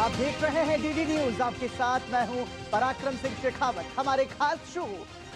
आप देख रहे हैं डीडी न्यूज। आपके साथ मैं हूं पराक्रम सिंह शेखावत। हमारे खास शो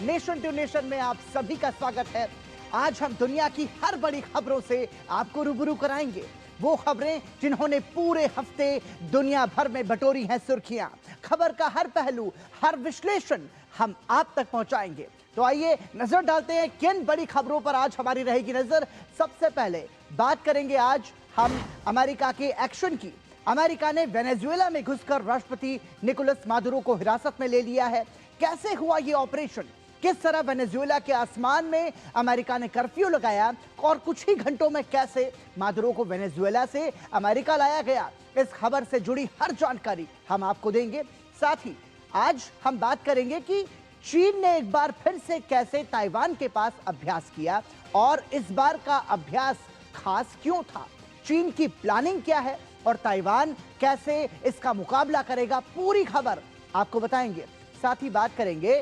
नेशन टू नेशन में आप सभी का स्वागत है। आज हम दुनिया की हर बड़ी खबरों से आपको रूबरू कराएंगे। वो खबरें जिन्होंने पूरे हफ्ते दुनिया भर में बटोरी हैं सुर्खियां। खबर का हर पहलू, हर विश्लेषण हम आप तक पहुंचाएंगे। तो आइए नजर डालते हैं किन बड़ी खबरों पर आज हमारी रहेगी नजर। सबसे पहले बात करेंगे आज हम अमेरिका के एक्शन की। अमेरिका ने वेनेजुएला में घुसकर राष्ट्रपति निकोलस मादुरो को हिरासत में ले लिया है। कैसे हुआ ये ऑपरेशन, किस तरह वेनेजुएला के आसमान में अमेरिका ने कर्फ्यू लगाया और कुछ ही घंटों में कैसे मादुरो को वेनेजुएला से अमेरिका लाया गया, इस खबर से जुड़ी हर जानकारी हम आपको देंगे। साथ ही आज हम बात करेंगे कि चीन ने एक बार फिर से कैसे ताइवान के पास अभ्यास किया और इस बार का अभ्यास खास क्यों था, चीन की प्लानिंग क्या है और ताइवान कैसे इसका मुकाबला करेगा, पूरी खबर आपको बताएंगे। साथ ही बात करेंगे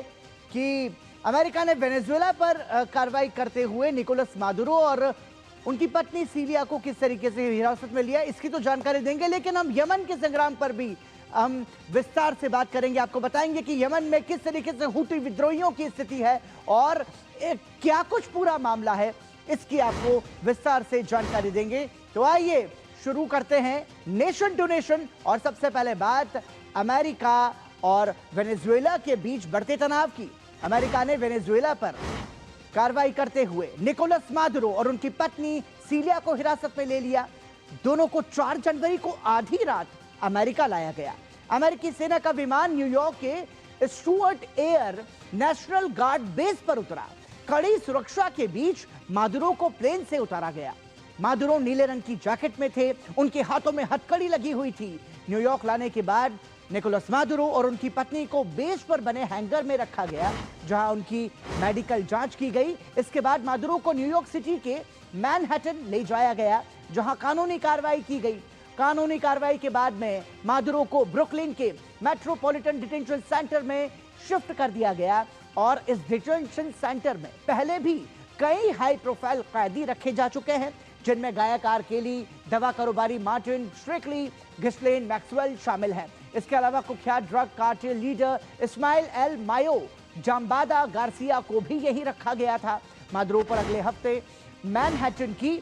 कि अमेरिका ने वेनेजुएला पर कार्रवाई करते हुए निकोलस मादुरो और उनकी पत्नी सिलिया को किस तरीके से हिरासत में लिया, इसकी तो जानकारी देंगे। लेकिन हम यमन के संग्राम पर भी हम विस्तार से बात करेंगे। आपको बताएंगे कि यमन में किस तरीके से हुती विद्रोहियों की स्थिति है और क्या कुछ पूरा मामला है, इसकी आपको विस्तार से जानकारी देंगे। तो आइए शुरू करते हैं नेशन टू नेशन। और सबसे पहले बात अमेरिका और वेनेजुएला के बीच बढ़ते तनाव की। अमेरिका ने वेनेजुएला पर कार्रवाई करते हुए निकोलस मादुरो और उनकी पत्नी सिलिया को हिरासत में ले लिया। दोनों को 4 जनवरी को आधी रात अमेरिका लाया गया। अमेरिकी सेना का विमान न्यूयॉर्क के Stuart air national guard base पर उतरा। कड़ी सुरक्षा के बीच मादुरो को प्लेन से उतारा गया। मादुरो नीले रंग की जैकेट में थे, उनके हाथों में हथकड़ी लगी हुई थी। न्यूयॉर्क लाने के बाद निकोलस मादुरो और उनकी पत्नी को बेस पर बने हैंगर में रखा गया, जहां उनकी मेडिकल जांच की गई। इसके बाद मादुरो को न्यूयॉर्क सिटी के मैनहट्टन ले जाया गया, जहां कानूनी कार्रवाई की गई। कानूनी कार्रवाई के बाद में मादुरो को ब्रुकलिन के मेट्रोपॉलिटन डिटेंशन सेंटर में शिफ्ट कर दिया गया। और इस डिटेंशन सेंटर में पहले भी कई हाई प्रोफाइल कैदी रखे जा चुके हैं, जिनमें गायक आर केली, दवा कारोबारी मार्टिन श्रिकली, घिस्लेन मैक्सवेल शामिल हैं। इसके अलावा कुख्यात drug cartel leader Ismael El Mayo Zambada Garcia को भी यही रखा गया था। मादुरो पर अगले हफ्ते मैनहट्टन की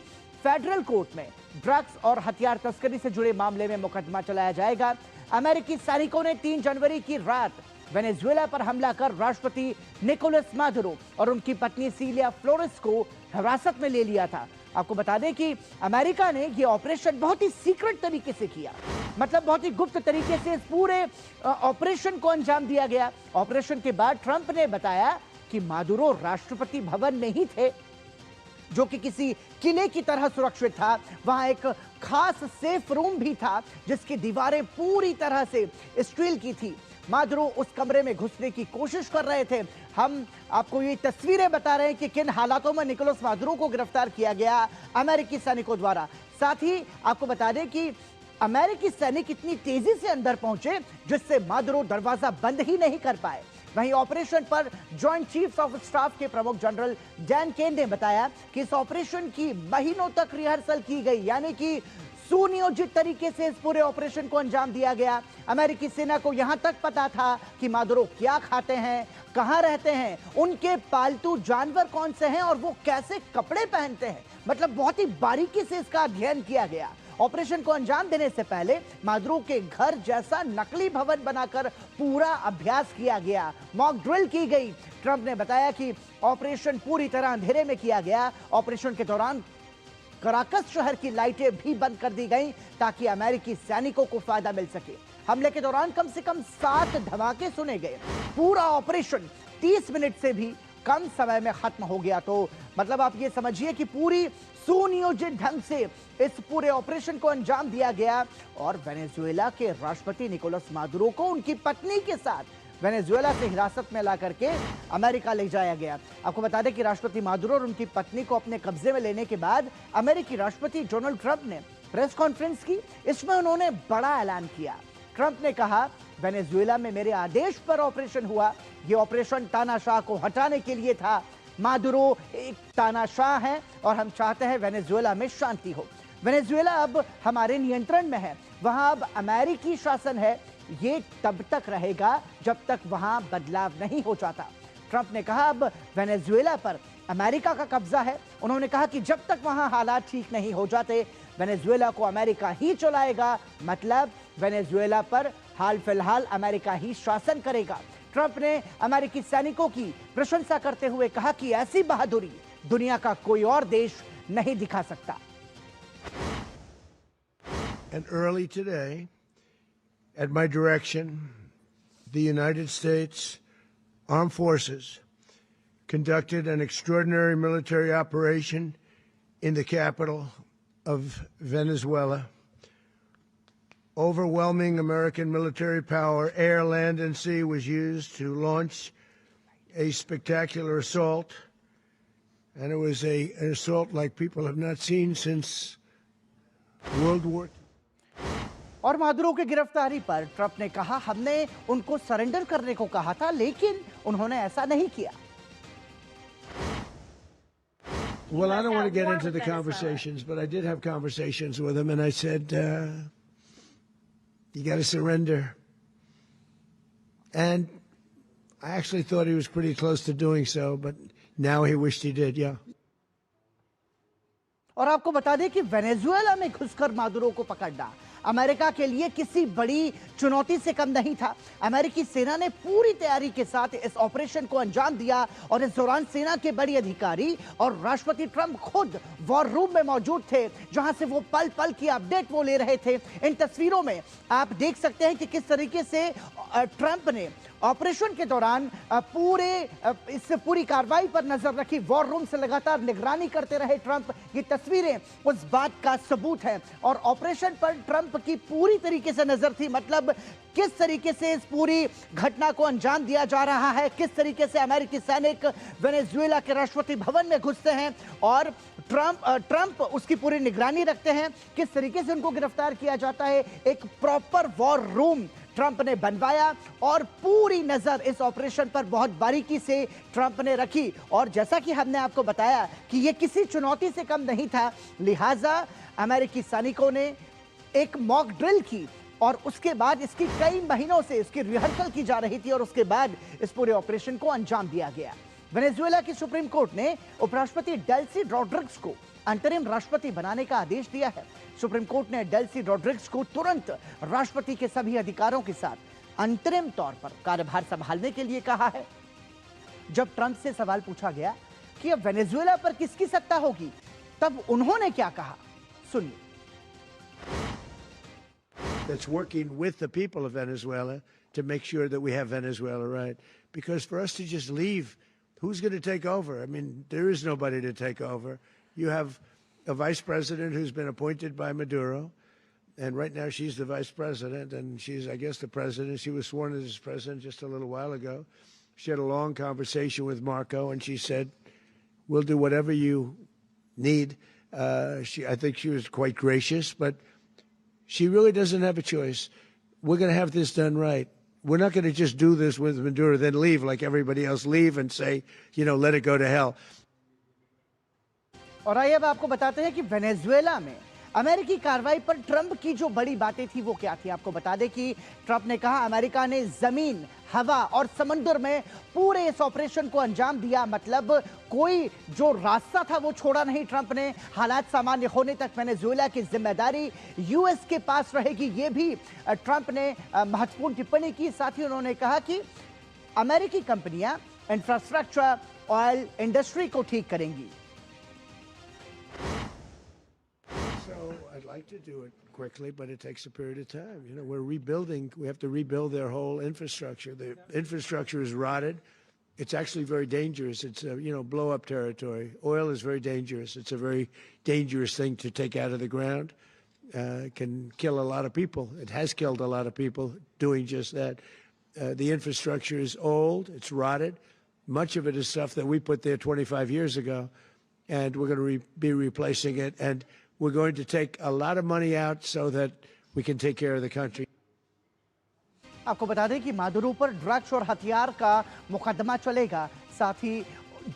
फेडरल कोर्ट में ड्रग्स और हथियार तस्करी से जुड़े मामले में मुकदमा चलाया जाएगा। अमेरिकी सैनिकों ने 3 जनवरी की रात वेनेजुएला पर हमला कर राष्ट्रपति निकोलस मादुरो और उनकी पत्नी सिलिया फ्लोरेस को हिरासत में ले लिया था। आपको बता दें कि अमेरिका ने यह ऑपरेशन बहुत ही सीक्रेट तरीके से किया, मतलब बहुत ही गुप्त तरीके से इस पूरे ऑपरेशन को अंजाम दिया गया। ऑपरेशन के बाद ट्रंप ने बताया कि मादुरो राष्ट्रपति भवन में ही थे, जो कि किसी किले की तरह सुरक्षित था। वहां एक खास सेफ रूम भी था, जिसकी दीवारें पूरी तरह से स्टील की थी। मादुरो उस कमरे में घुसने की कोशिश कर रहे थे। हम आपको ये तस्वीरें बता रहे हैं कि किन हालातों में निकोलस मादुरो को गिरफ्तार किया गया अमेरिकी सैनिकों द्वारा। साथ ही आपको बता दें कि अमेरिकी सैनिक इतनी तेजी से अंदर पहुंचे जिससे मादुरो दरवाजा बंद ही नहीं कर पाए। वहीं ऑपरेशन पर जॉइंट चीफ्स ऑफ स्टाफ के प्रमुख जनरल डैन केन ने बताया कि इस ऑपरेशन की महीनों तक रिहर्सल की गई, यानी कि सुनियोजित तरीके से इस पूरे ऑपरेशन को अंजाम दिया गया। अमेरिकी सेना को यहां तक पता था कि मादुरो क्या खाते हैं, कहां रहते हैं, उनके पालतू जानवर कौन से हैं और वो कैसे कपड़े पहनते हैं। मतलब बहुत ही बारीकी से इसका अध्ययन किया गया। ऑपरेशन को अंजाम देने से पहले मादुरो के घर जैसा नकली भवन बनाकर पूरा अभ्यास किया गया, मॉक ड्रिल की गई। ट्रंप ने बताया कि ऑपरेशन पूरी तरह अंधेरे में किया गया। ऑपरेशन के दौरान कराकस शहर की लाइटें भी बंद कर दी गईं ताकि अमेरिकी सैनिकों को फायदा मिल सके। हमले के दौरान कम से कम 7 धमाके सुने गए। पूरा ऑपरेशन 30 मिनट से भी कम समय में खत्म हो गया। तो मतलब आप ये समझिए कि पूरी सुनियोजित ढंग से इस पूरे ऑपरेशन को अंजाम दिया गया और वेनेजुएला के राष्ट्रपति निकोलस मादुरो को उनकी पत्नी के साथ वेनेजुएला से हिरासत में ला करके अमेरिका ले जाया गया। आपको बता दें कि राष्ट्रपति मादुरो और उनकी पत्नी को अपने कब्जे में लेने के बाद अमेरिकी राष्ट्रपति डोनाल्ड ट्रंप ने प्रेस कॉन्फ्रेंस की। इसमें उन्होंने बड़ा ऐलान किया। ट्रंप ने कहा, वेनेजुएला में मेरे आदेश पर ऑपरेशन हुआ। यह ऑपरेशन तानाशाह को हटाने के लिए था। मादुरो एक तानाशाह है और हम चाहते हैं वेनेजुएला में शांति हो। वेनेजुएला अब हमारे नियंत्रण में है। वहां अब अमेरिकी शासन है, ये तब तक रहेगा जब तक वहां बदलाव नहीं हो जाता। ट्रंप ने कहा अब वेनेजुएला पर अमेरिका का कब्जा है। उन्होंने कहा कि जब तक वहां हालात ठीक नहीं हो जाते, वेनेजुएला को अमेरिका ही चलाएगा, मतलब वेनेजुएला पर हाल फिलहाल अमेरिका ही शासन करेगा। ट्रंप ने अमेरिकी सैनिकों की प्रशंसा करते हुए कहा कि ऐसी बहादुरी दुनिया का कोई और देश नहीं दिखा सकता। And early today, at my direction, the United States Armed Forces conducted an extraordinary military operation in the capital of Venezuela. Overwhelming American military power, air, land, and sea, was used to launch a spectacular assault. And it was an assault like people have not seen since World War II. और Maduro की गिरफ्तारी पर Trump ने कहा हमने उनको surrender करने को कहा था, लेकिन उन्होंने ऐसा नहीं किया। Well, I don't want to get into the conversations, but I did have conversations with him, and I said, you got to surrender. And I actually thought he was pretty close to doing so, but now he wished he did, yeah. और आपको बता दें कि Venezuela में घुसकर Maduro को पकड़ना America के लिए किसी बड़ी चुनौती से कम नहीं था। अमेरिकी सेना ने पूरी तैयारी के साथ इस ऑपरेशन को अंजाम दिया और इस दौरान सेना के बड़े अधिकारी और राष्ट्रपति ट्रंप खुद वॉर रूम में मौजूद थे, जहां से वो पल पल की अपडेट वो ले रहे थे। इन तस्वीरों में आप देख सकते हैं कि किस तरीके से ट्रंप ने ऑपरेशन के दौरान पूरी कार्रवाई पर नजर रखी। वॉर रूम से लगातार निगरानी करते रहे ट्रंप। ये तस्वीरें उस बात का सबूत है और ऑपरेशन पर ट्रंप की पूरी तरीके से नजर थी, मतलब किस तरीके से इस पूरी घटना को अंजाम दिया जा रहा है, किस तरीके से अमेरिकी सैनिक वेनेजुएला के राष्ट्रपति भवन में घुसते हैं और ट्रंप उसकी पूरी निगरानी रखते हैं, किस तरीके से उनको गिरफ्तार किया जाता है। एक प्रॉपर वॉर रूम ट्रंप ने बनवाया और पूरी नजर इस ऑपरेशन पर बहुत बारीकी से ट्रंप ने रखी। और जैसा कि हमने आपको बताया कि यह किसी चुनौती से कम नहीं था, लिहाजा अमेरिकी सैनिकों ने एक मॉक ड्रिल की और उसके बाद इसकी कई महीनों से इसकी रिहर्सल की जा रही थी और उसके बाद इस पूरे ऑपरेशन को अंजाम दिया गया। वेनेजुएला की सुप्रीम कोर्ट ने उपराष्ट्रपति डेल्सी रॉड्रिग्स को अंतरिम राष्ट्रपति बनाने का आदेश दिया है। सुप्रीम कोर्ट ने डेल्सी रॉड्रिग्स को तुरंत राष्ट्रपति के सभी अधिकारों के साथ अंतरिम तौर पर कार्यभार संभालने के लिए कहा है। जब ट्रंप से सवाल पूछा गया कि अब वेनेजुएला पर किसकी सत्ता होगी, तब उन्होंने क्या कहा, सुनिए। That's working with the people of Venezuela to make sure that we have Venezuela right. Because for us to just leave, who's going to take over? I mean, there is nobody to take over. You have a vice president who's been appointed by Maduro, and right now she's the vice president, and she's, I guess, the president. She was sworn in as president just a little while ago. She had a long conversation with Marco, and she said, we'll do whatever you need. I think she was quite gracious, but she really doesn't have a choice. We're going to have this done right. We're not going to just do this with Maduro, then leave like everybody else, leave and say, let it go to hell. और आइए अब आपको बताते हैं कि Venezuela में अमेरिकी कार्रवाई पर ट्रंप की जो बड़ी बातें थी वो क्या थी। आपको बता दें कि ट्रंप ने कहा अमेरिका ने जमीन, हवा और समुद्र में पूरे इस ऑपरेशन को अंजाम दिया, मतलब कोई जो रास्ता था वो छोड़ा नहीं ट्रंप ने। हालात सामान्य होने तक वेनेजुएला की जिम्मेदारी यूएस के पास रहेगी, ये भी ट्रंप ने महत्वपूर्ण टिप्पणी की। साथ ही उन्होंने कहा कि अमेरिकी कंपनियां इंफ्रास्ट्रक्चर, ऑयल इंडस्ट्री को ठीक करेंगी। I'd like to do it quickly, but it takes a period of time. We're rebuilding. We have to rebuild their whole infrastructure. The infrastructure is rotted. It's actually very dangerous. It's blow-up territory. Oil is very dangerous. It's a very dangerous thing to take out of the ground. It can kill a lot of people. It has killed a lot of people doing just that. The infrastructure is old. It's rotted. Much of it is stuff that we put there 25 years ago, and we're going to be replacing it. And we're going to take a lot of money out so that we can take care of the country. आपको बता दें कि Maduro पर drugs और हथियार का मुकदमा चलेगा। साथ ही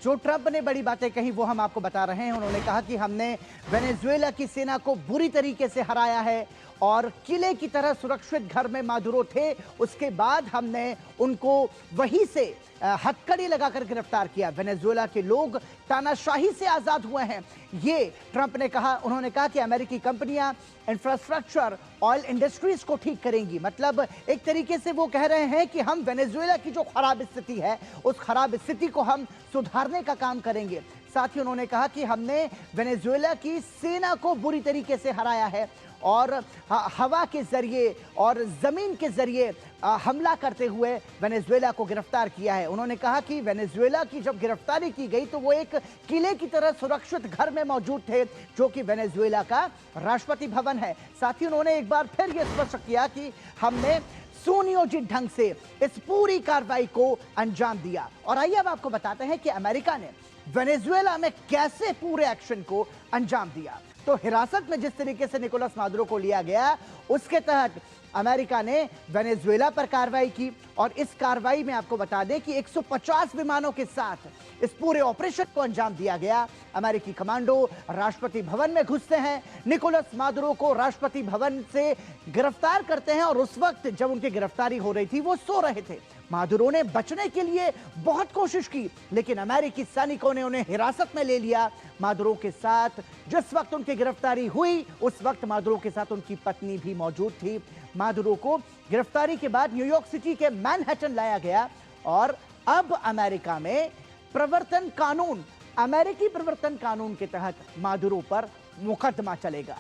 जो ट्रंप ने बड़ी बातें कही वो हम आपको बता रहे हैं। उन्होंने कहा कि हमने वेनेजुएला की सेना को बुरी तरीके से हराया है और किले की तरह सुरक्षित घर में मादुरो थे। उसके बाद हमने उनको वहीं से हथकड़ी लगाकर गिरफ्तार किया। वेनेजुएला के लोग तानाशाही से आजाद हुए हैं, ये ट्रंप ने कहा। उन्होंने कहा कि अमेरिकी कंपनियां इंफ्रास्ट्रक्चर, ऑयल इंडस्ट्रीज को ठीक करेंगी। मतलब एक तरीके से वो कह रहे हैं कि हम वेनेजुएला की जो खराब स्थिति है, उस खराब स्थिति को हम सुधारने का काम करेंगे। साथ ही उन्होंने कहा कि हमने वेनेजुएला की सेना को बुरी तरीके से हराया है और हवा के जरिए और जमीन के जरिए हमला करते हुए वेनेजुएला को गिरफ्तार किया है। उन्होंने कहा कि वेनेजुएला की जब गिरफ्तारी की गई तो वो एक किले की तरह सुरक्षित घर में मौजूद थे, जो कि वेनेजुएला का राष्ट्रपति भवन है। साथ ही उन्होंने एक बार फिर यह स्पष्ट किया कि हमने सुनियोजित ढंग से इस पूरी कार्रवाई को अंजाम दिया। और आइए अब आपको बताते हैं कि अमेरिका ने वेनेजुएला में कैसे पूरे एक्शन को अंजाम दिया। तो हिरासत में जिस तरीके से निकोलस मादुरो को लिया गया, उसके तहत अमेरिका ने वेनेजुएला पर कार्रवाई की और इस कार्रवाई में आपको बता दें कि 150 विमानों के साथ इस पूरे ऑपरेशन को अंजाम दिया गया। अमेरिकी कमांडो राष्ट्रपति भवन में घुसते हैं, निकोलस मादुरो को राष्ट्रपति भवन से गिरफ्तार करते हैं और उस वक्त जब उनकी गिरफ्तारी हो रही थी वो सो रहे थे। मादुरो ने बचने के लिए बहुत कोशिश की, लेकिन अमेरिकी सैनिकों ने उन्हें हिरासत में ले लिया। मादुरो के साथ जिस वक्त उनकी गिरफ्तारी हुई, उस वक्त मादुरो के साथ उनकी पत्नी भी मौजूद थी। मादुरो को गिरफ्तारी के बाद न्यूयॉर्क सिटी के मैनहट्टन लाया गया और अब अमेरिका में प्रवर्तन कानून, अमेरिकी प्रवर्तन कानून के तहत मादुरो पर मुकदमा चलेगा।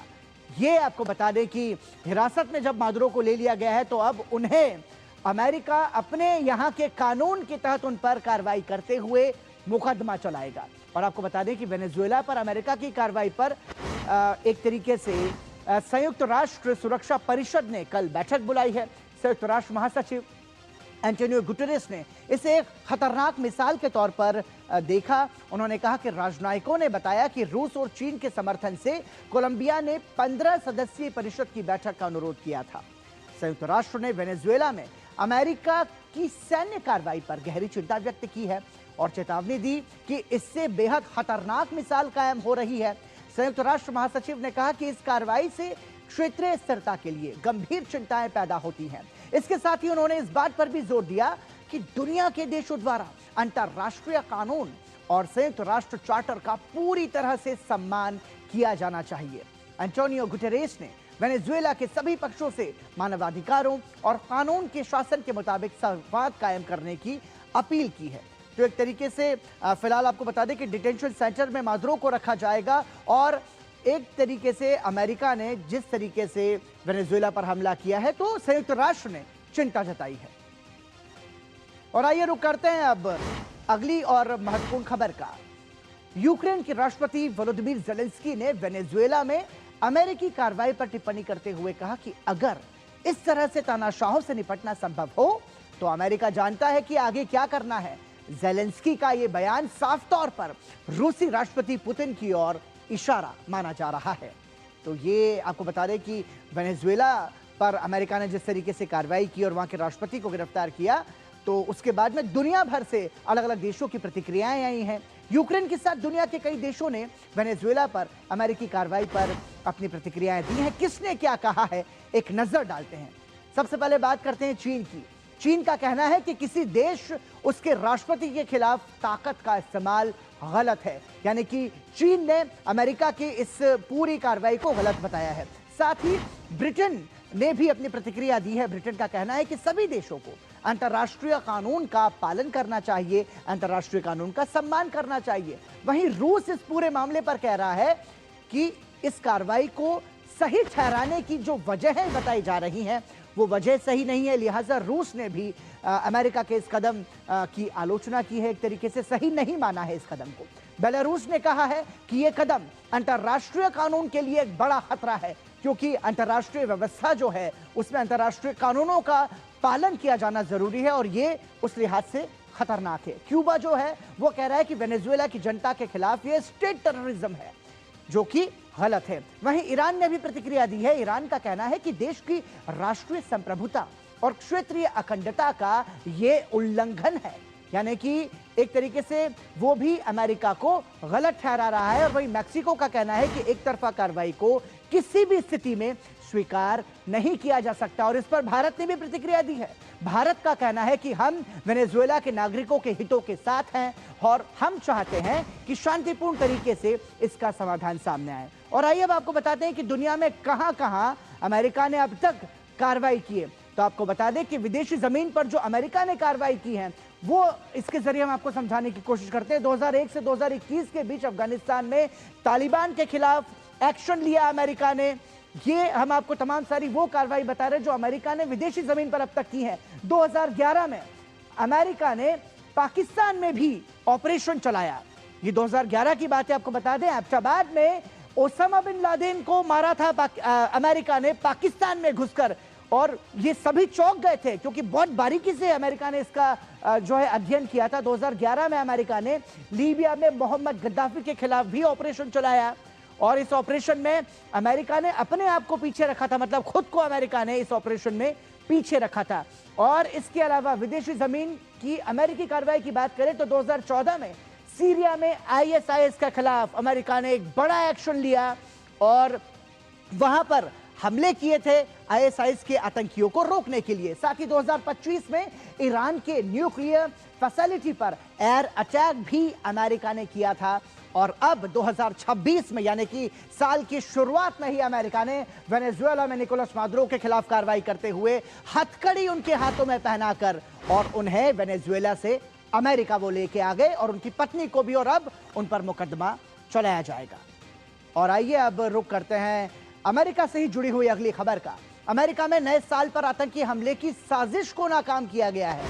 ये आपको बता दें कि हिरासत में जब मादुरो को ले लिया गया है तो अब उन्हें अमेरिका अपने यहां के कानून के तहत उन पर कार्रवाई करते हुए मुकदमा चलाएगा। और आपको बता दें कि वेनेजुएला पर अमेरिका की कार्रवाई पर एक तरीके से संयुक्त राष्ट्र सुरक्षा परिषद ने कल बैठक बुलाई है। संयुक्त राष्ट्र महासचिव एंटोनियो गुटेरेस ने इसे एक खतरनाक मिसाल के तौर पर देखा। उन्होंने कहा कि राजनयिकों ने बताया कि रूस और चीन के समर्थन से कोलंबिया ने 15 सदस्यीय परिषद की बैठक का अनुरोध किया था। संयुक्त राष्ट्र ने वेनेजुएला में अमेरिका की सैन्य कार्रवाई पर गहरी चिंता व्यक्त की है और चेतावनी दी कि इससे बेहद खतरनाक मिसाल कायम हो रही है। संयुक्त राष्ट्र महासचिव ने कहा कि इस कार्रवाई से क्षेत्रीय स्थिरता के लिए गंभीर चिंताएं पैदा होती हैं। इसके साथ ही उन्होंने इस बात पर भी जोर दिया कि दुनिया के देशों द्वारा अंतर्राष्ट्रीय कानून और संयुक्त राष्ट्र चार्टर का पूरी तरह से सम्मान किया जाना चाहिए। एंटोनियो गुटेरेस ने वेनेजुएला के सभी पक्षों से मानवाधिकारों और कानून के शासन के मुताबिक संवाद कायम करने की अपील की है। तो एक तरीके से फिलहाल आपको बता दें कि डिटेंशन सेंटर में मादुरो को रखा जाएगा और एक तरीके से अमेरिका ने जिस तरीके से वेनेजुएला पर हमला किया है तो संयुक्त राष्ट्र ने चिंता जताई है। और आइए रुक करते हैं अब अगली और महत्वपूर्ण खबर का। यूक्रेन के राष्ट्रपति वोलोदिमीर ज़ेलेंस्की ने वेनेजुएला में अमेरिकी कार्रवाई पर टिप्पणी करते हुए कहा कि अगर इस तरह से तानाशाहों से निपटना संभव हो तो अमेरिका जानता है कि आगे क्या करना है। ज़ेलेंस्की का यह बयान साफ तौर पर रूसी राष्ट्रपति पुतिन की ओर इशारा माना जा रहा है। तो ये आपको बता दें कि वेनेजुएला पर अमेरिका ने जिस तरीके से कार्रवाई की और वहां के राष्ट्रपति को गिरफ्तार किया, तो उसके बाद में दुनिया भर से अलग अलग देशों की प्रतिक्रियाएं आई हैं। यूक्रेन के साथ दुनिया के कई देशों ने वेनेजुएला पर अमेरिकी कार्रवाई पर अपनी प्रतिक्रियाएं दी हैं। किसने क्या कहा है, एक नजर डालते हैं। सबसे पहले बात करते हैं चीन की। चीन का कहना है कि किसी देश उसके राष्ट्रपति के खिलाफ ताकत का इस्तेमाल गलत है, यानी कि चीन ने अमेरिका की इस पूरी कार्रवाई को गलत बताया है। साथ ही ब्रिटेन ने भी अपनी प्रतिक्रिया दी है। ब्रिटेन का कहना है कि सभी देशों को अंतर्राष्ट्रीय कानून का पालन करना चाहिए, अंतर्राष्ट्रीय कानून का सम्मान करना चाहिए। वहीं रूस इस पूरे मामले पर कह रहा है कि इस कार्रवाई को सही ठहराने की जो वजहें बताई जा रही हैं वो वजह सही नहीं है, लिहाजा रूस ने भी अमेरिका के इस कदम की आलोचना की है, एक तरीके से सही नहीं माना है इस कदम को। बेलारूस ने कहा है कि यह कदम अंतर्राष्ट्रीय कानून के लिए एक बड़ा खतरा है, क्योंकि अंतर्राष्ट्रीय व्यवस्था जो है उसमें अंतर्राष्ट्रीय कानूनों का पालन किया जाना जरूरी है और ये उस लिहाज से खतरनाक है। क्यूबा जो है वो कह रहा है कि वेनेजुएला की जनता के खिलाफ ये स्टेट टेररिज्म है, जो कि गलत है। वहीं ईरान ने भी प्रतिक्रिया दी है। ईरान का कहना है कि देश की राष्ट्रीय संप्रभुता और क्षेत्रीय अखंडता का ये उल्लंघन है, यानी कि एक तरीके से वो भी अमेरिका को गलत ठहरा रहा है। और वहीं मैक्सिको का कहना है कि एक तरफा कार्रवाई को किसी भी स्थिति में स्वीकार नहीं किया जा सकता। और इस पर भारत ने भी प्रतिक्रिया दी है। भारत का कहना है कि हम वेनेजुएला के नागरिकों के हितों के साथ हैं और हम चाहते हैं कि शांतिपूर्ण तरीके से इसका समाधान सामने आए। और आइए अब आपको बताते हैं कि दुनिया में कहां-कहां अमेरिका ने अब तक कार्रवाई की है। तो आपको बता दें कि विदेशी जमीन पर जो अमेरिका ने कार्रवाई की है वो इसके जरिए हम आपको समझाने की कोशिश करते हैं। 2001 से 2021 के बीच अफगानिस्तान में तालिबान के खिलाफ एक्शन लिया अमेरिका ने। ये हम आपको तमाम सारी वो कार्रवाई बता रहे हैं जो अमेरिका ने विदेशी जमीन पर अब तक की है। 2011 में अमेरिका ने पाकिस्तान में भी ऑपरेशन चलाया। ये 2011 की बात है, आपको बता दें एबटाबाद में ओसामा बिन लादेन को मारा था अमेरिका ने पाकिस्तान में घुसकर। और ये सभी चौंक गए थे क्योंकि बहुत बारीकी से अमेरिका ने इसका जो है अध्ययन किया था। 2011 में अमेरिका ने लीबिया में मोहम्मद गद्दाफी के खिलाफ भी ऑपरेशन चलाया और इस ऑपरेशन में अमेरिका ने अपने आप को पीछे रखा था, मतलब खुद को अमेरिका ने इस ऑपरेशन में पीछे रखा था। और इसके अलावा विदेशी जमीन की अमेरिकी कार्रवाई की बात करें तो 2014 में सीरिया में ISIS के खिलाफ अमेरिका ने एक बड़ा एक्शन लिया और वहां पर हमले किए थे ISIS के आतंकियों को रोकने के लिए। साथ ही 2025 में ईरान के न्यूक्लियर फैसिलिटी पर एयर अटैक भी अमेरिका ने किया था। और अब 2026 में यानी कि साल की शुरुआत में ही अमेरिका ने वेनेजुएला में निकोलस मादुरो के खिलाफ कार्रवाई करते हुए हथकड़ी उनके हाथों में पहनाकर और उन्हें वेनेजुएला से अमेरिका वो लेके आ गए और उनकी पत्नी को भी, और अब उन पर मुकदमा चलाया जाएगा। और आइए अब रुक करते हैं अमेरिका से ही जुड़ी हुई अगली खबर का। अमेरिका में नए साल पर आतंकी हमले की साजिश को नाकाम किया गया है।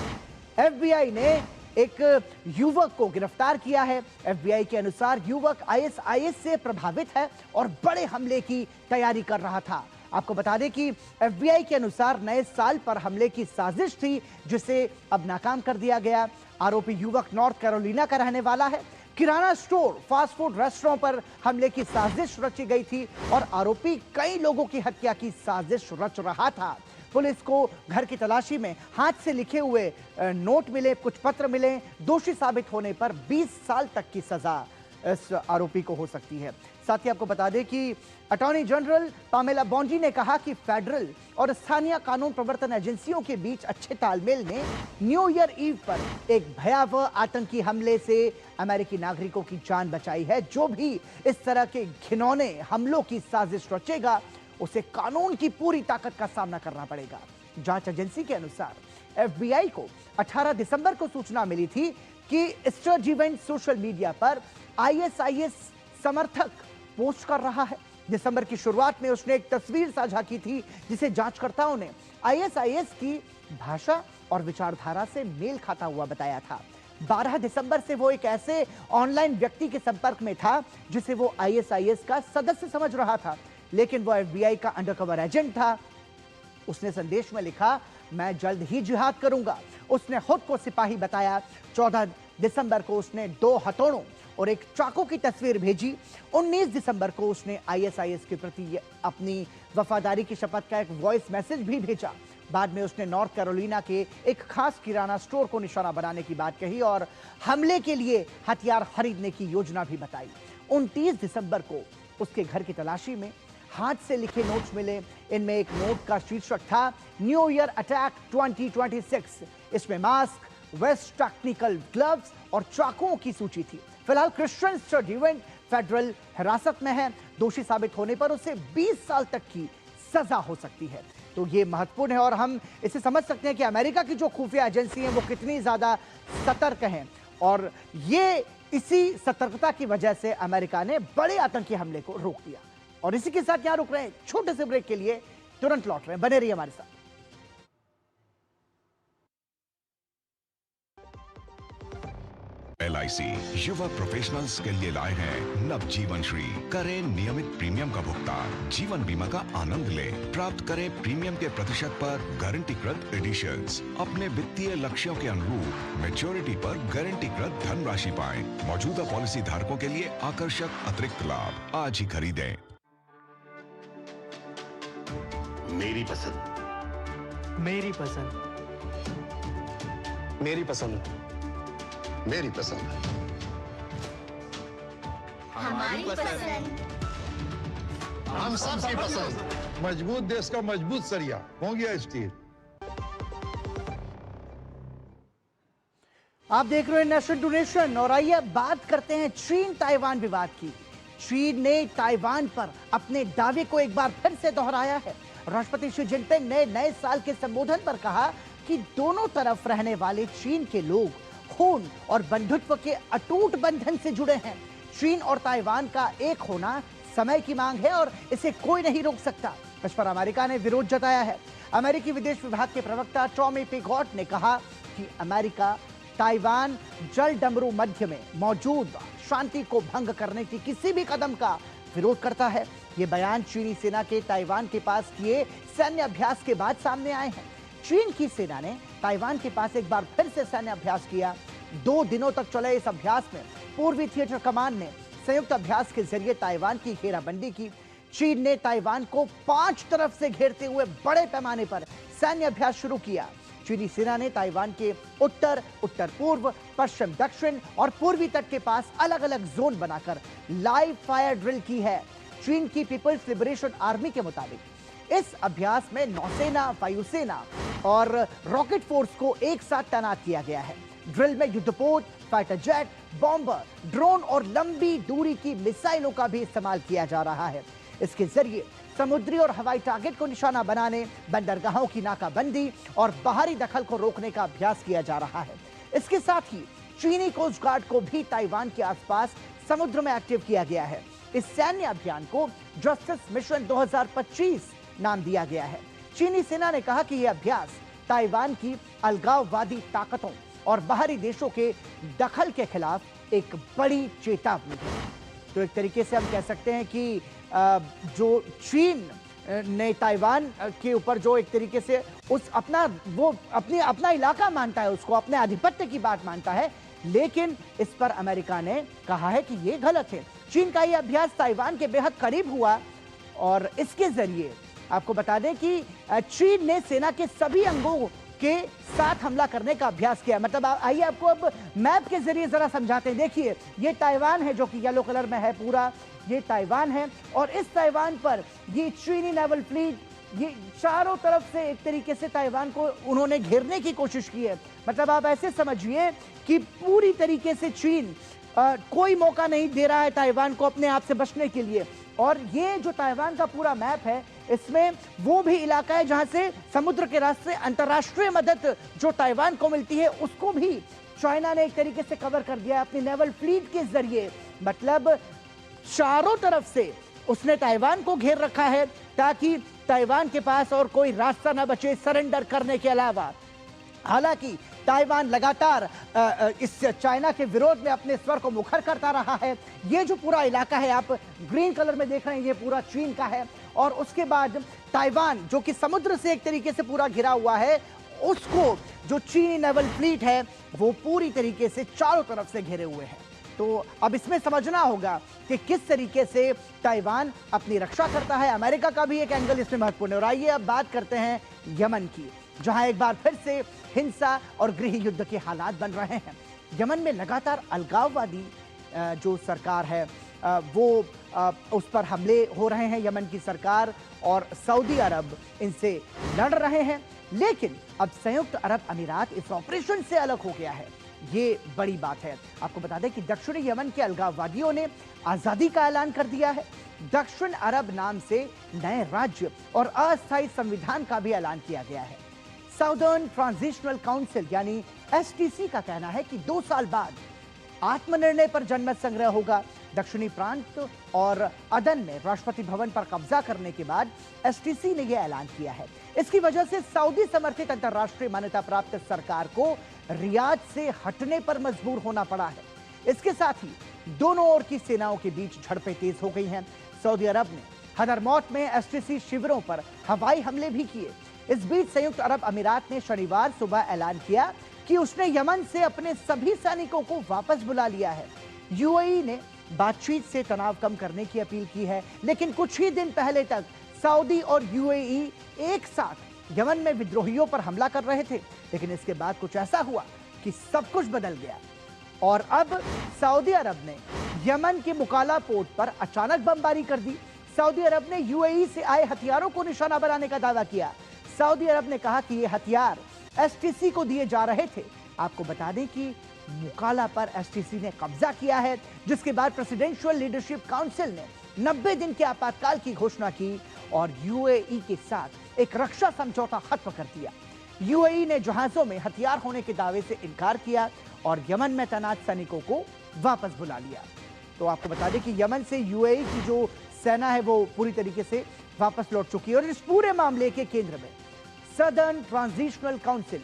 FBI ने एक युवक को गिरफ्तार किया है। FBI के अनुसार युवक ISIS से प्रभावित है और बड़े हमले की तैयारी कर रहा था। आपको बता दें कि FBI के अनुसार नए साल पर हमले की साजिश थी जिसे अब नाकाम कर दिया गया। आरोपी युवक नॉर्थ कैरोलिना का रहने वाला है। किराना स्टोर, फास्ट फूड रेस्टोरेंट पर हमले की साजिश रची गई थी और आरोपी कई लोगों की हत्या की साजिश रच रहा था। पुलिस को घर की तलाशी में हाथ से लिखे हुए नोट मिले, कुछ पत्र मिले। दोषी साबित होने पर 20 साल तक की सजा इस आरोपी को हो सकती है। साथ ही आपको बता दें कि अटॉर्नी जनरल पामेला बॉन्डी ने कहा कि फेडरल और स्थानीय कानून प्रवर्तन एजेंसियों के बीच अच्छे तालमेल ने न्यू ईयर ईव पर एक भयावह आतंकी हमले से अमेरिकी नागरिकों की जान बचाई है। जो भी इस तरह के घिनौने हमलों की साजिश रचेगा उसे कानून की पूरी ताकत का सामना करना पड़ेगा। जांच एजेंसी के अनुसार FBI को 18 दिसंबर को सूचना मिली थी कि स्टर्जीवेंट सोशल मीडिया पर ISIS समर्थक पोस्ट कर रहा है। दिसंबर की शुरुआत में उसने एक तस्वीर साझा की थी जिसे जांचकर्ताओं ने ISIS की भाषा और विचारधारा से मेल खाता हुआ बताया था। 12 दिसंबर से वो एक ऐसे ऑनलाइन व्यक्ति के संपर्क में था जिसे वो ISIS का सदस्य समझ रहा था, लेकिन वो FBI का अंडरकवर एजेंट था। उसने संदेश में लिखा, मैं जल्द ही जिहाद करूंगा। उसने खुद को सिपाही बताया। 14 दिसंबर को उसने 2 हथौड़ों और एक चाकू की तस्वीर भेजी। 19 दिसंबर को उसने ISIS के प्रति अपनी वफादारी की शपथ का एक वॉइस मैसेज भी भेजा। बाद में उसने नॉर्थ कैरोलिना के एक खास किराना स्टोर को निशाना बनाने की बात कही और हमले के लिए हथियार खरीदने की योजना भी बताई। 29 दिसंबर को उसके घर की तलाशी में हाथ से लिखे नोट्स मिले। इनमें एक नोट का शीर्षक था न्यू ईयर अटैक 2026। इसमें मास्क, वेस्ट, टेक्निकल ग्लव्स और चाकुओं की सूची थी। फिलहाल क्रिश्चियन स्टर्जीवेंट फेडरल हिरासत में है। दोषी साबित होने पर उसे 20 साल तक की सजा हो सकती है। तो ये महत्वपूर्ण है और हम इसे समझ सकते हैं कि अमेरिका की जो खुफिया एजेंसी हैं वो कितनी ज्यादा सतर्क हैं और ये इसी सतर्कता की वजह से अमेरिका ने बड़े आतंकी हमले को रोक दिया। और इसी के साथ यहां रुक रहे हैं, छोटे से ब्रेक के लिए तुरंत लौट रहे हैं, बने रहिए हमारे साथ। LIC युवा प्रोफेशनल्स के लिए लाए हैं नवजीवन श्री। करें नियमित प्रीमियम का भुगतान, जीवन बीमा का आनंद लें। प्राप्त करें प्रीमियम के प्रतिशत पर गारंटीकृत एडिशंस। अपने वित्तीय लक्ष्यों के अनुरूप मैच्योरिटी पर गारंटीकृत धनराशि पाएं। मौजूदा पॉलिसी धारकों के लिए आकर्षक अतिरिक्त लाभ आज ही खरीदें। मेरी पसंद, मेरी पसंद, मेरी पसंद, मेरी पसंद, हमारी पसंद, हम सबकी पसंद। मजबूत देश का मजबूत सरिया हो गया स्टील। आप देख रहे हैं नेशन टू नेशन और आइए अब बात करते हैं चीन ताइवान विवाद की। चीन ने ताइवान पर अपने दावे को एक बार फिर से दोहराया है। राष्ट्रपति शी जिनपिंग ने नए साल के संबोधन पर कहा कि दोनों तरफ रहने वाले चीन के लोग खून और बंधुत्व के अटूट बंधन से जुड़े हैं। चीन और ताइवान का एक होना समय की मांग है और इसे कोई नहीं रोक सकता। इस पर अमेरिका ने विरोध जताया है। अमेरिकी विदेश विभाग के प्रवक्ता टॉमी पिगॉट ने कहा कि अमेरिका ताइवान जल डमरू मध्य में मौजूद शांति को भंग करने की किसी भी कदम का विरोध करता है। ये बयान चीनी सेना के ताइवान के पास किए सैन्य अभ्यास के बाद सामने आए हैं। चीन की सेना ने ताइवान के पास एक बार फिर से सैन्य अभ्यास किया। 2 दिनों तक चले इस अभ्यास में पूर्वी थिएटर कमान ने संयुक्त अभ्यास के जरिए ताइवान की घेराबंदी की। चीन ने ताइवान को 5 तरफ से घेरते हुए बड़े पैमाने पर सैन्य अभ्यास शुरू किया। चीनी सेना ने ताइवान के उत्तर, उत्तर पूर्व, पश्चिम दक्षिण और पूर्वी तट के पास अलग अलग जोन बनाकर लाइव फायर ड्रिल की है। चीन की पीपल्स लिबरेशन आर्मी के मुताबिक इस अभ्यास में नौसेना, वायुसेना और रॉकेट फोर्स को एक साथ तैनात किया गया है। ड्रिल में युद्धपोत, फाइटर जेट, बॉम्बर, ड्रोन और लंबी दूरी की मिसाइलों का भी इस्तेमाल किया जा रहा है। इसके जरिए समुद्री और हवाई टारगेट को निशाना बनाने, बंदरगाहों की नाकाबंदी और बाहरी दखल को रोकने का अभ्यास किया जा रहा है। इसके साथ ही चीनी कोस्ट गार्ड को भी ताइवान के आसपास समुद्र में एक्टिव किया गया है। इस सैन्य अभियान को जस्टिस मिशन 2025 नाम दिया गया है। चीनी सेना ने कहा कि यह अभ्यास ताइवान की अलगाववादी ताकतों और बाहरी देशों के दखल के खिलाफ एक बड़ी चेतावनी है। तो एक तरीके से हम कह सकते हैं कि जो चीन ने ताइवान के ऊपर जो एक तरीके से अपना इलाका मानता है, उसको अपने आधिपत्य की बात मानता है, लेकिन इस पर अमेरिका ने कहा है कि यह गलत है। चीन का यह अभ्यास ताइवान के बेहद करीब हुआ और इसके जरिए आपको बता दें कि चीन ने सेना के सभी अंगों के साथ हमला करने का अभ्यास किया। मतलब आइए आपको अब मैप के जरिए जरा समझाते हैं। देखिए, ये ताइवान है जो कि येलो कलर में है, पूरा ये ताइवान है और इस ताइवान पर ये चीनी नेवल फ्लीट ये चारों तरफ से एक तरीके से ताइवान को उन्होंने घेरने की कोशिश की है। मतलब आप ऐसे समझिए कि पूरी तरीके से चीन कोई मौका नहीं दे रहा है ताइवान को अपने आप से बचने के लिए। और ये जो ताइवान का पूरा मैप है, इसमें वो भी इलाका है जहां से समुद्र के रास्ते अंतर्राष्ट्रीय मदद जो ताइवान को मिलती है, उसको भी चाइना ने एक तरीके से कवर कर दिया अपनी नेवल फ्लीट के जरिए। मतलब चारों तरफ से उसने ताइवान को घेर रखा है ताकि ताइवान के पास और कोई रास्ता ना बचे सरेंडर करने के अलावा। हालांकि ताइवान लगातार इस चाइना के विरोध में अपने स्वर को मुखर करता रहा है। ये जो पूरा इलाका है आप ग्रीन कलर में देख रहे हैं, ये पूरा चीन का है। और उसके बाद ताइवान जो कि समुद्र से एक तरीके से पूरा घिरा हुआ है, उसको जो चीनी नेवल फ्लीट है वो पूरी तरीके से चारों तरफ से घिरे हुए हैं। तो अब इसमें समझना होगा कि किस तरीके से ताइवान अपनी रक्षा करता है। अमेरिका का भी एक एंगल इसमें महत्वपूर्ण है। और आइए अब बात करते हैं यमन की, जहां एक बार फिर से हिंसा और गृह युद्ध के हालात बन रहे हैं। यमन में लगातार अलगाववादी जो सरकार है वो उस पर हमले हो रहे हैं। यमन की सरकार और सऊदी अरब इनसे लड़ रहे हैं, लेकिन अब संयुक्त अरब अमीरात इस ऑपरेशन से अलग हो गया है। ये बड़ी बात है। आपको बता दें कि दक्षिणी यमन के अलगाववादियों ने आजादी का ऐलान कर दिया है। दक्षिण अरब नाम से नए राज्य और अस्थायी संविधान का भी ऐलान किया गया है। साउदर्न ट्रांजिशनल काउंसिल यानी एसटीसी का कहना है कि 2 साल बाद आत्मनिर्णय पर जनमत संग्रह होगा। दक्षिणी प्रांत और अदन में राष्ट्रपति भवन पर कब्जा करने के बाद एसटीसी ने यह ऐलान किया है। इसकी वजह से सऊदी समर्थित अंतर्राष्ट्रीय मान्यता प्राप्त सरकार को रियाद से हटने पर मजबूर होना पड़ा है। इसके साथ ही दोनों ओर की सेनाओं के बीच झड़पें तेज हो गई हैं। सऊदी अरब ने हदरमौत में एसटीसी शिविरों पर हवाई हमले भी किए। इस बीच संयुक्त अरब अमीरात ने शनिवार सुबह ऐलान किया कि उसने यमन से अपने सभी सैनिकों को वापस बुला लिया है। यूएई ने बातचीत से तनाव कम करने की अपील की है, लेकिन कुछ ही दिन पहले तक सऊदी और यूएई एक साथ यमन में विद्रोहियों पर हमला कर रहे थे। लेकिन इसके बाद कुछ ऐसा हुआ कि सब कुछ बदल गया और अब सऊदी अरब ने यमन के मुकाला पोर्ट पर अचानक बमबारी कर दी। सऊदी अरब ने यूएई से आए हथियारों को निशाना बनाने का दावा किया। सऊदी अरब ने कहा कि ये हथियार एसटीसी को दिए जा रहे थे। आपको बता दें कि मुकाला पर एसटीसी ने कब्जा किया है, जिसके बाद प्रेसिडेंशियल लीडरशिप काउंसिल ने 90 दिन के आपातकाल की घोषणा की और यूएई के साथ एक रक्षा समझौता खत्म कर दिया। यूएई ने जहाजों में हथियार होने के दावे से इनकार किया और यमन में तैनात सैनिकों को वापस बुला लिया। तो आपको बता दें कि यमन से यूएई की जो सेना है वो पूरी तरीके से वापस लौट चुकी है और इस पूरे मामले के केंद्र में सदर्न ट्रांजिशनल काउंसिल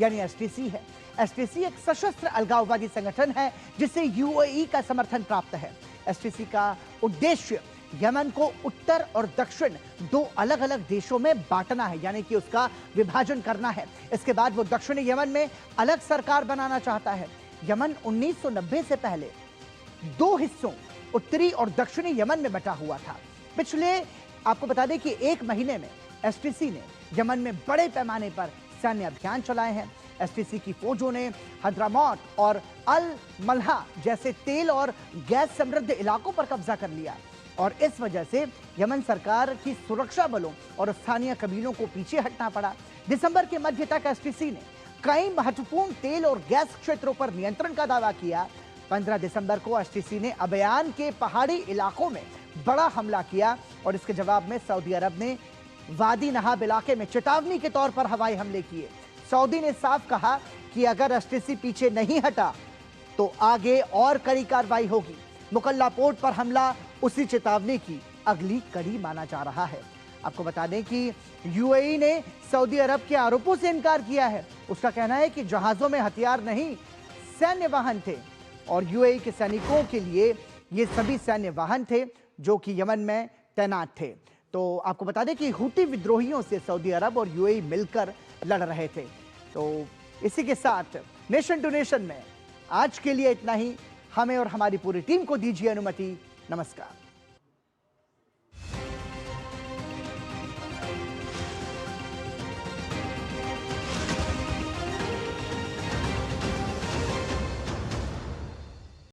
यानी एसटीसी है। एसटीसी एक सशस्त्र अलगाववादी संगठन है जिसे यूएई का समर्थन प्राप्त है। एसटीसी का उद्देश्य यमन को उत्तर और दक्षिण दो अलग अलग देशों में बांटना है, यानी कि उसका विभाजन करना है। इसके बाद वो दक्षिणी यमन में अलग सरकार बनाना चाहता है। यमन 1990 से पहले दो हिस्सों उत्तरी और दक्षिणी यमन में बटा हुआ था। पिछले आपको बता दें कि एक महीने में एसटीसी ने यमन में बड़े पैमाने पर सैन्य अभियान चलाए हैं। एसटीसी की फौजों ने हद्रामौत और अल मल्हा जैसे तेल और गैस समृद्ध इलाकों पर कब्जा कर लिया और इस वजह से यमन सरकार की सुरक्षा बलों और स्थानीय कबीलों को पीछे हटना पड़ा। दिसंबर के मध्य तक एसटीसी ने कई महत्वपूर्ण तेल और गैस क्षेत्रों पर नियंत्रण का दावा किया। 15 दिसंबर को एसटीसी ने अबयान के पहाड़ी इलाकों में बड़ा हमला किया और इसके जवाब में सऊदी अरब ने वादी नहाब इलाके में चेतावनी के तौर पर हवाई हमले किए। सऊदी ने साफ कहा कि अगर एसटीसी पीछे नहीं हटा तो आगे और कड़ी कार्रवाई होगी। मुकल्ला पोर्ट पर हमला उसी चेतावनी की अगली कड़ी माना जा रहा है। आपको बता दें कि यूएई ने सऊदी अरब के आरोपों से इनकार किया है। उसका कहना है कि जहाजों में हथियार नहीं, सैन्य वाहन थे और यूएई के सैनिकों के लिए ये सभी सैन्य वाहन थे जो कि यमन में तैनात थे। तो आपको बता दें कि हूती विद्रोहियों से सऊदी अरब और यूएई मिलकर लड़ रहे थे। तो इसी के साथ नेशन टू नेशन में आज के लिए इतना ही। हमें और हमारी पूरी टीम को दीजिए अनुमति। नमस्कार।